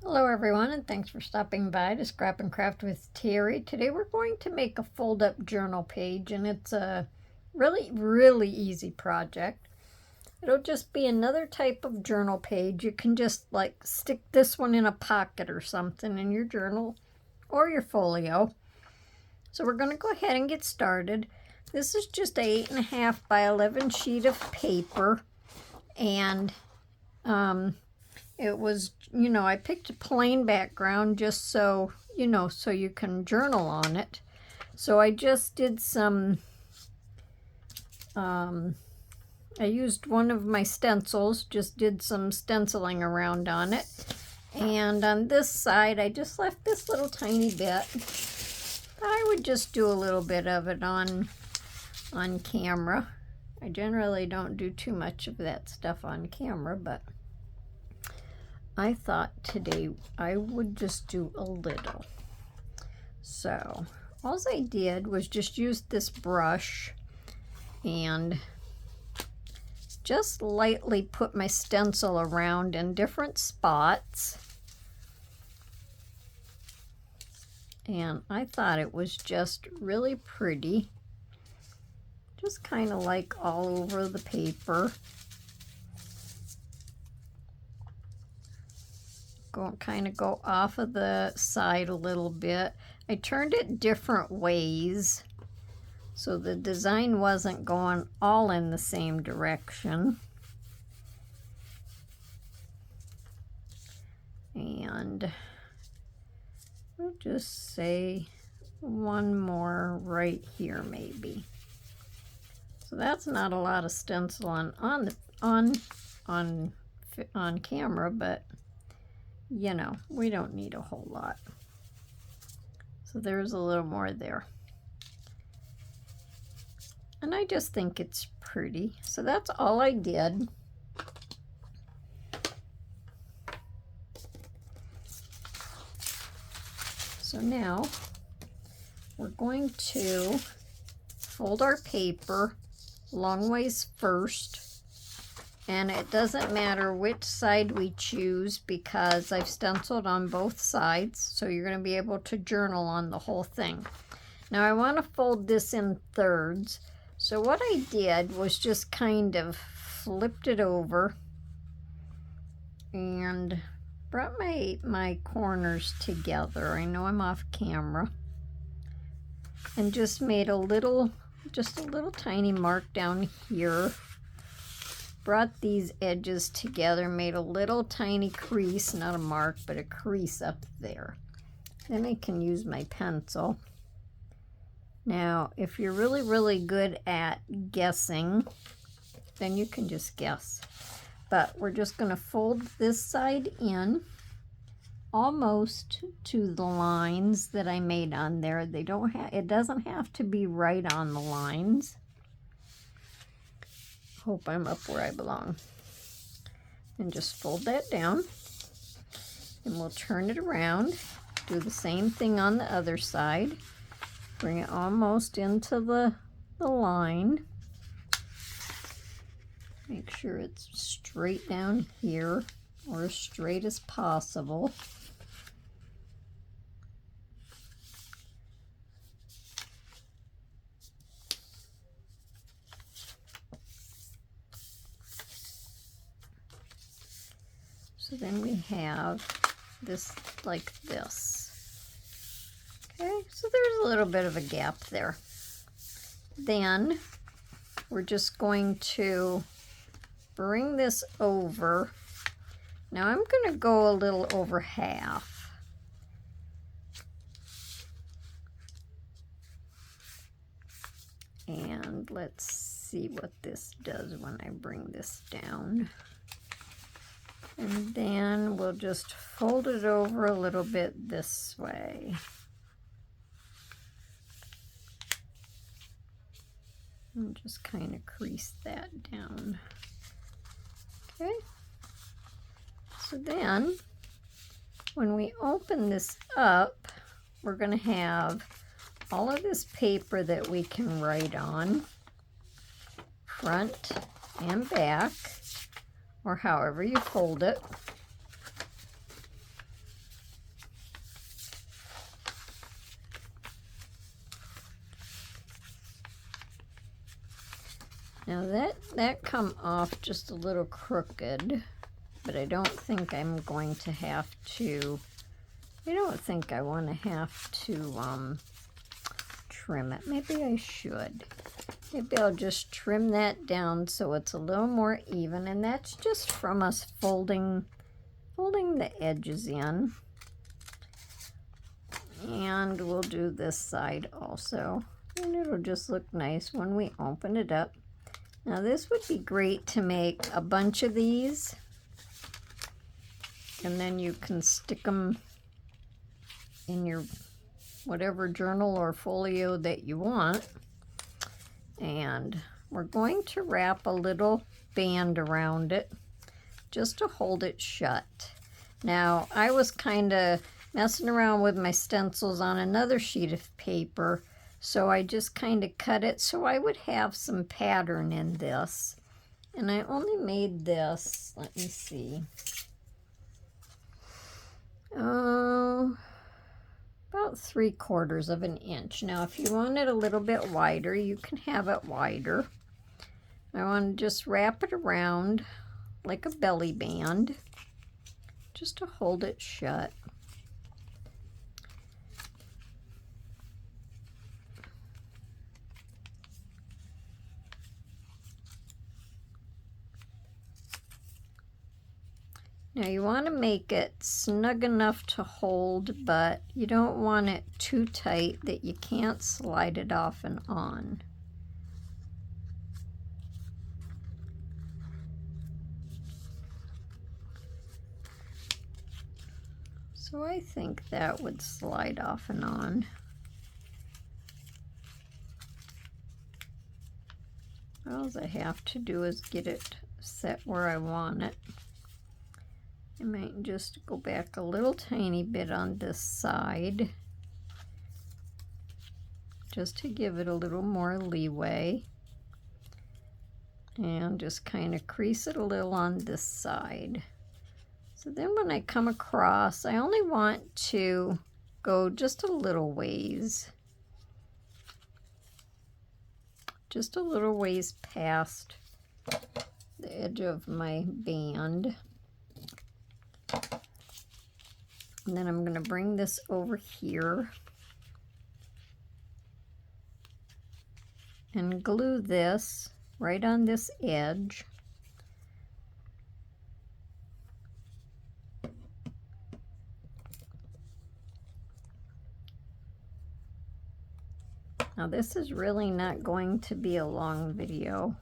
Hello everyone, and thanks for stopping by to Scrap and Craft with Terry. Today we're going to make a fold-up journal page, and it's a really easy project. It'll just be another type of journal page. You can just like stick this one in a pocket or something in your journal or your folio. So we're going to go ahead and get started. This is just a 8.5 by 11 sheet of paper, and it was, I picked a plain background just so, so you can journal on it. So I just did some, I used one of my stencils, just did some stenciling around on it. And on this side, I just left this little tiny bit. I would just do a little bit of it on camera. I generally don't do too much of that stuff on camera, but I thought today I would just do a little. So all I did was just use this brush and just lightly put my stencil around in different spots. And I thought it was just really pretty. Just kind of like all over the paper. Kind of go off of the side a little bit. I turned it different ways so the design wasn't going all in the same direction. And we'll just say one more right here maybe. So that's not a lot of stenciling on camera, but we don't need a whole lot. So there's a little more there. And I just think it's pretty. So that's all I did. So now we're going to fold our paper long ways first. And it doesn't matter which side we choose because I've stenciled on both sides, so you're going to be able to journal on the whole thing. Now I want to fold this in thirds, so what I did was just kind of flipped it over and brought my corners together. I know I'm off camera. And just made a little tiny mark down here. Brought these edges together, made a little tiny crease, not a mark, but a crease up there. Then I can use my pencil. Now, if you're really good at guessing, then you can just guess. But we're just going to fold this side in almost to the lines that I made on there. It doesn't have to be right on the lines. Hope I'm up where I belong. And just fold that down. And we'll turn it around. Do the same thing on the other side. Bring it almost into the line. Make sure it's straight down here, or as straight as possible. So then we have this like this. Okay, so there's a little bit of a gap there. Then we're just going to bring this over. Now I'm going to go a little over half. And let's see what this does when I bring this down. And then we'll just fold it over a little bit this way. And just kind of crease that down. Okay. So then, when we open this up, we're going to have all of this paper that we can write on, front and back, or however you fold it. Now that come off just a little crooked, but I don't think I'm going to have to, I don't think I want to have to trim it. Maybe I should. Maybe I'll just trim that down so it's a little more even, and that's just from us folding the edges in. And we'll do this side also, and it'll just look nice when we open it up. Now this would be great to make a bunch of these, and then you can stick them in your whatever journal or folio that you want. And we're going to wrap a little band around it just to hold it shut. Now I was kind of messing around with my stencils on another sheet of paper, so I just kind of cut it so I would have some pattern in this. And I only made this, let me see, about 3/4 of an inch. Now if you want it a little bit wider, you can have it wider. I want to just wrap it around like a belly band just to hold it shut. Now you want to make it snug enough to hold, but you don't want it too tight that you can't slide it off and on. So I think that would slide off and on. All I have to do is get it set where I want it. I might just go back a little tiny bit on this side just to give it a little more leeway, and just kind of crease it a little on this side. So then when I come across, I only want to go just a little ways, just a little ways past the edge of my band. And then I'm going to bring this over here and glue this right on this edge. Now this is really not going to be a long video.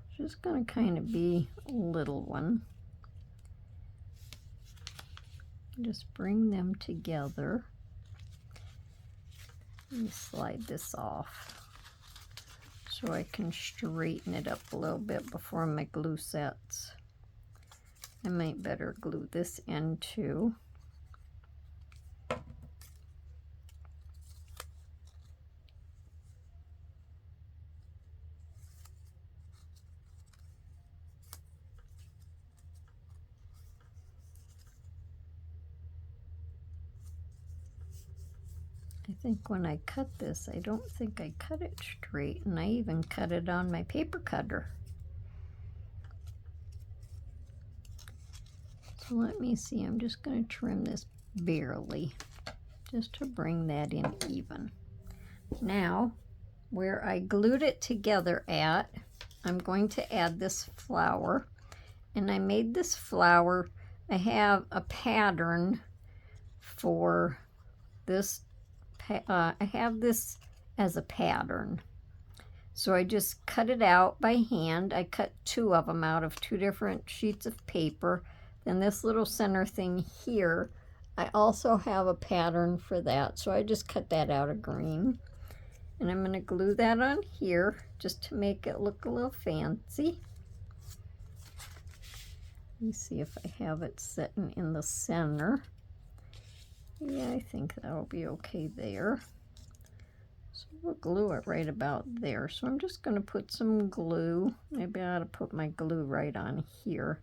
It's just going to kind of be a little one. Just bring them together. Let me slide this off so I can straighten it up a little bit before my glue sets. I might better glue this end too. I think when I cut this, I don't think I cut it straight, and I even cut it on my paper cutter. So let me see, I'm just going to trim this barely, just to bring that in even. Now, where I glued it together at, I'm going to add this flower, and I made this flower, I have a pattern for this. I have this as a pattern, so I just cut it out by hand. I cut 2 of them out of 2 different sheets of paper. Then this little center thing here, I also have a pattern for that, so I just cut that out of green, and I'm going to glue that on here just to make it look a little fancy. Let me see if I have it sitting in the center. Yeah, I think that'll be okay there. So we'll glue it right about there. So I'm just going to put some glue. Maybe I ought to put my glue right on here.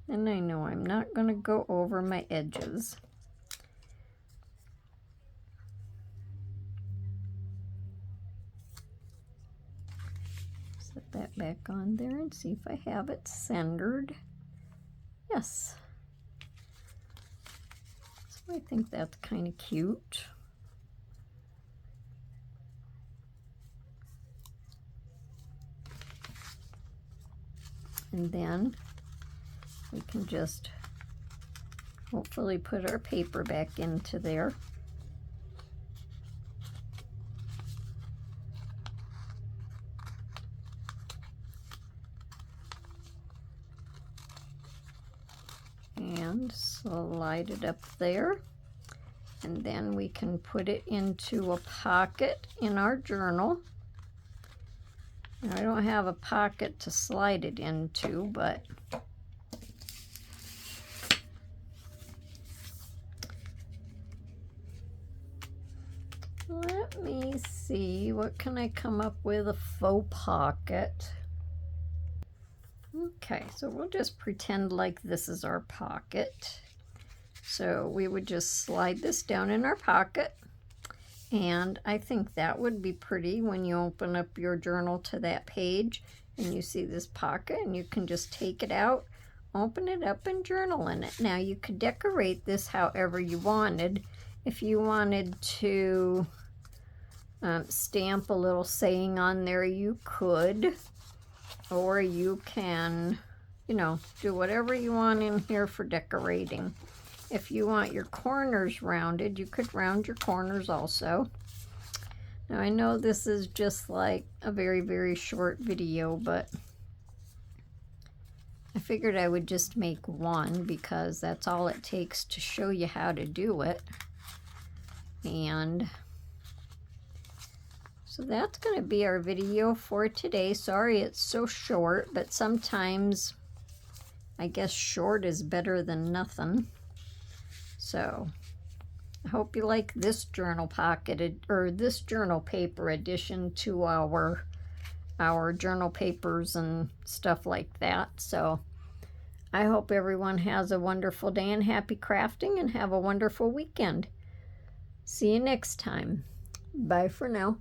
And I know I'm not going to go over my edges. Set that back on there and see if I have it centered. Yes. So I think that's kind of cute. And then we can just hopefully put our paper back into there. And slide it up there. And then we can put it into a pocket in our journal. Now, I don't have a pocket to slide it into, but let me see, what can I come up with? A faux pocket. Okay, so we'll just pretend like this is our pocket. So we would just slide this down in our pocket. And I think that would be pretty when you open up your journal to that page and you see this pocket, and you can just take it out, open it up, and journal in it. Now you could decorate this however you wanted. If you wanted to stamp a little saying on there, you could. Or you can, you know, do whatever you want in here for decorating. If you want your corners rounded, you could round your corners also. Now I know this is just like a very, very short video, but I figured I would just make one because that's all it takes to show you how to do it. And so that's going to be our video for today. Sorry it's so short, but sometimes I guess short is better than nothing. So I hope you like this journal pocket, or this journal paper addition to our journal papers and stuff like that. So I hope everyone has a wonderful day and happy crafting, and have a wonderful weekend. See you next time. Bye for now.